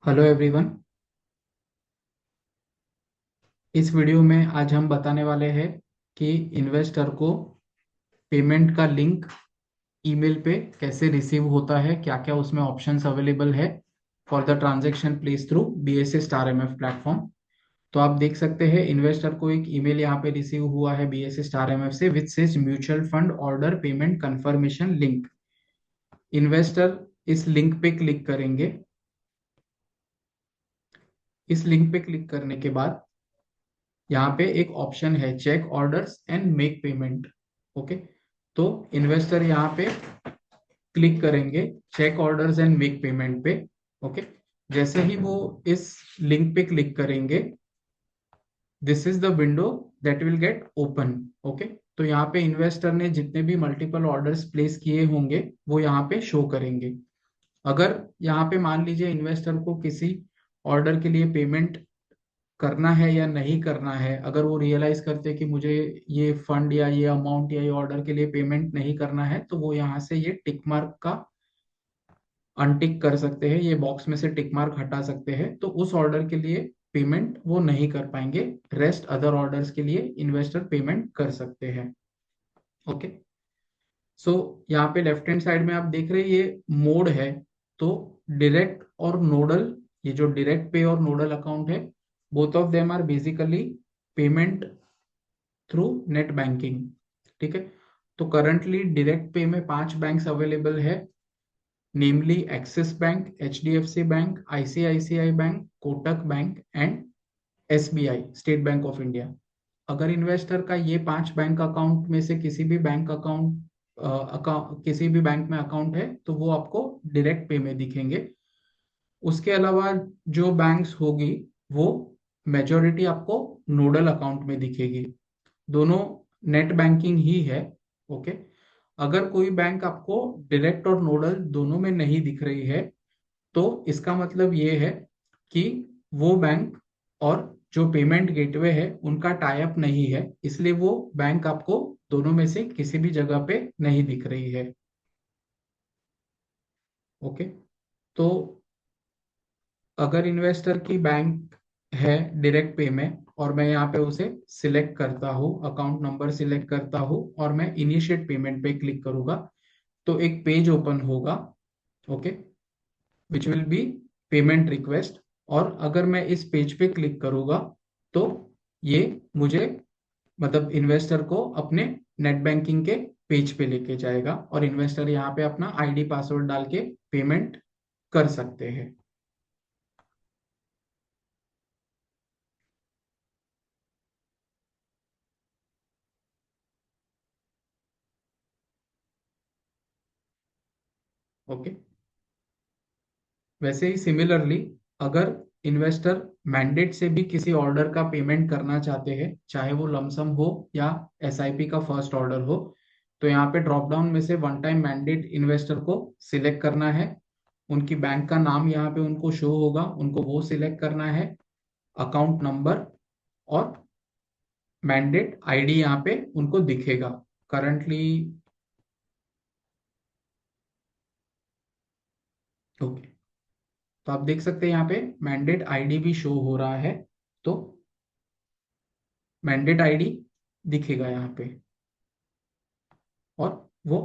Hello everyone. इस video में आज हम बताने वाले हैं कि इन्वेस्टर को पेमेंट का लिंक ईमेल पे कैसे रिसीव होता है, क्या क्या उसमें ऑप्शंस अवेलेबल है for the transaction place through BSA star MF platform. तो आप देख सकते हैं इन्वेस्टर को एक ईमेल यहाँ पे रिसीव हुआ है बीएसए स्टार एमएफ से which says mutual fund order payment confirmation link. Investor इस लिंक पे क्लिक करेंगे। इस लिंक पे क्लिक करने के बाद यहाँ पे एक ऑप्शन है check orders and make payment. Okay, तो इन्वेस्टर यहाँ पे क्लिक करेंगे check orders and make payment पे। ओके, जैसे ही वो इस लिंक पे क्लिक करेंगे, this is the window that will get open. Okay, तो यहाँ पे इन्वेस्टर ने जितने भी मल्टीपल ऑर्डर्स प्लेस किए होंगे वो यहाँ पे शो करेंगे। अगर यहाँ पे मान लीजिए इन्वेस्टर को किसी ऑर्डर के लिए पेमेंट करना है या नहीं करना है, अगर वो रियलाइज करते हैं कि मुझे ये फंड या ये अमाउंट या ये ऑर्डर के लिए पेमेंट नहीं करना है, तो वो यहाँ से ये टिक मार्क का अनटिक कर सकते हैं, ये बॉक्स में से टिक मार्क हटा सकते हैं। तो उस ऑर्डर के लिए पेमेंट वो नहीं कर पाएंगे, रेस्ट अदर ऑर्डर्स के लिए इन्वेस्टर पेमेंट कर सकते हैं। ओके, सो यहाँ पे लेफ्ट हैंड साइड में आप देख रहे हैं ये मोड है। तो डायरेक्ट और नोडल, ये जो डायरेक्ट पे और नोडल अकाउंट है, both of them are basically payment through net banking. ठीक है, तो करंटली डायरेक्ट पे में 5 बैंक्स अवेलेबल है, namely Axis bank, HDFC bank, ICICI bank, Kotak bank and SBI, state bank of India. अगर investor का ये 5 बैंक अकाउंट में से किसी भी बैंक अकाउंट किसी भी बैंक में अकाउंट है तो वो आपको डायरेक्ट पे में दिखेंगे। उसके अलावा जो बैंक्स होगी वो मेजोरिटी आपको नोडल अकाउंट में दिखेगी। दोनों नेट बैंकिंग ही है। ओके, अगर कोई बैंक आपको डायरेक्ट और नोडल दोनों में नहीं दिख रही है तो इसका मतलब ये है कि वो बैंक और जो पेमेंट गेटवे है उनका टाई अप नहीं है, इसलिए वो बैंक आपको दोनों में से किसी भी जगह पे नहीं दिख रही है। ओके, तो अगर इन्वेस्टर की बैंक है डायरेक्ट पे में और मैं यहाँ पे उसे सिलेक्ट करता हूँ, अकाउंट नंबर सिलेक्ट करता हूँ और मैं इनिशिएट पेमेंट पे क्लिक करूंगा, तो एक पेज ओपन होगा। Okay, which will be payment request. और अगर मैं इस पेज पे क्लिक करूंगा तो ये मुझे, मतलब इन्वेस्टर को अपने नेट बैंकिंग के पेज पे लेके जाएगा और इन्वेस्टर यहाँ पे अपना आईडी पासवर्ड डाल के पेमेंट कर सकते हैं। ओके, वैसे ही सिमिलरली अगर इन्वेस्टर मैंडेट से भी किसी ऑर्डर का पेमेंट करना चाहते हैं, चाहे वो लमसम हो या एसआईपी का फर्स्ट ऑर्डर हो, तो यहाँ पे ड्रॉप डाउन में से वन टाइम मैंडेट इन्वेस्टर को सिलेक्ट करना है। उनकी बैंक का नाम यहाँ पे उनको शो होगा, उनको वो सिलेक्ट करना है, अकाउंट नंबर और मैंडेट आईडी यहाँ पे उनको दिखेगा करंटली। ओके, तो आप देख सकते हैं यहाँ पे मैंडेट आईडी भी शो हो रहा है, तो मैंडेट आईडी दिखेगा यहाँ पे। और वो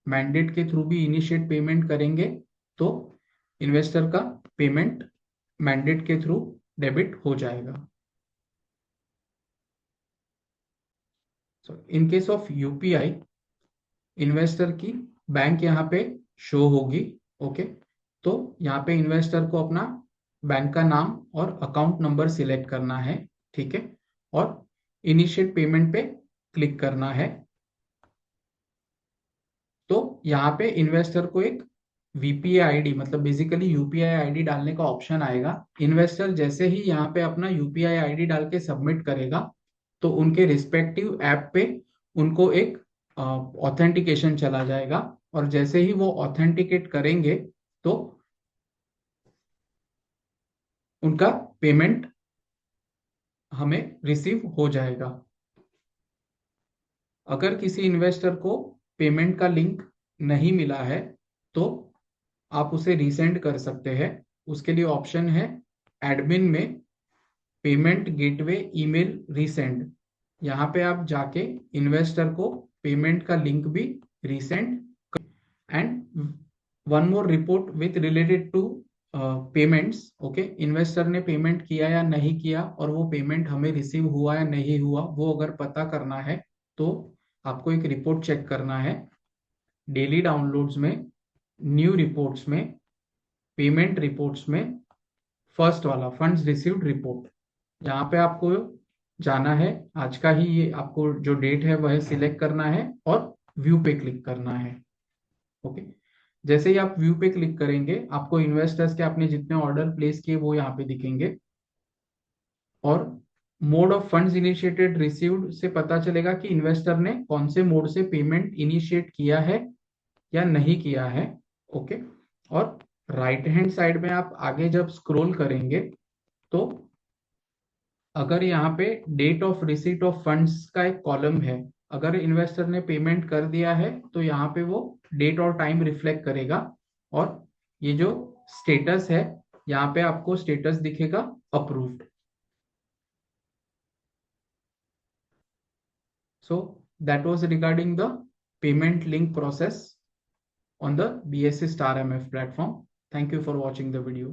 मैंडेट के थ्रू भी इनिशिएट पेमेंट करेंगे तो इन्वेस्टर का पेमेंट मैंडेट के थ्रू डेबिट हो जाएगा। So in case of UPI, investor की बैंक यहाँ पे शो होगी। ओके, तो यहाँ पे इन्वेस्टर को अपना बैंक का नाम और अकाउंट नंबर सिलेक्ट करना है। ठीक है, और इनिशिएट पेमेंट पे क्लिक करना है। तो यहाँ पे इन्वेस्टर को एक वीपीआई आईडी, मतलब बेसिकली यूपीआई आईडी डालने का ऑप्शन आएगा। इन्वेस्टर जैसे ही यहाँ पे अपना यूपीआई आईडी डाल के सबमिट करेगा तो उनके रिस्पेक्टिव ऐप पे उनको एक ऑथेंटिकेशन चला जाएगा, और जैसे ही वो ऑथेंटिकेट करेंगे तो उनका पेमेंट हमें रिसीव हो जाएगा। अगर किसी इन्वेस्टर को पेमेंट का लिंक नहीं मिला है तो आप उसे रीसेंड कर सकते हैं। उसके लिए ऑप्शन है एडमिन में पेमेंट गेटवे ईमेल रीसेंड। यहाँ पे आप जाके इन्वेस्टर को पेमेंट का लिंक भी resend. And one more report with related to payments. Okay, investor ने पेमेंट किया या नहीं किया और वो पेमेंट हमें रिसीव हुआ या नहीं हुआ, वो अगर पता करना है तो आपको एक रिपोर्ट चेक करना है। डेली डाउनलोड्स में, न्यू रिपोर्ट्स में, पेमेंट रिपोर्ट्स में, फर्स्ट वाला फंड्स रिसीव्ड रिपोर्ट, यहाँ पे आपको जाना है। आज का ही ये आपको जो डेट है वह सिलेक्ट करना है और व्यू पे क्लिक करना है। ओके, जैसे ही आप व्यू पे क्लिक करेंगे आपको इन्वेस्टर्स के आपने जितने ऑर्डर प्लेस किए वो यहाँ पे दिखेंगे और mode of funds initiated received से पता चलेगा कि इन्वेस्टर ने कौन से मोड से पेमेंट इनिशिएट किया है या नहीं किया है। ओके, और राइट हैंड साइड में आप आगे जब स्क्रॉल करेंगे तो अगर यहाँ पे date of receipt of funds का एक कॉलम है, अगर इन्वेस्टर ने पेमेंट कर दिया है तो यहाँ पे वो डेट और टाइम रिफ्लेक्ट करेगा और ये जो स्टेटस है यहाँ पे आपको स्टेटस दिखेगा approved. So that was regarding the payment link process on the BSE Star MF platform. Thank you for watching the video.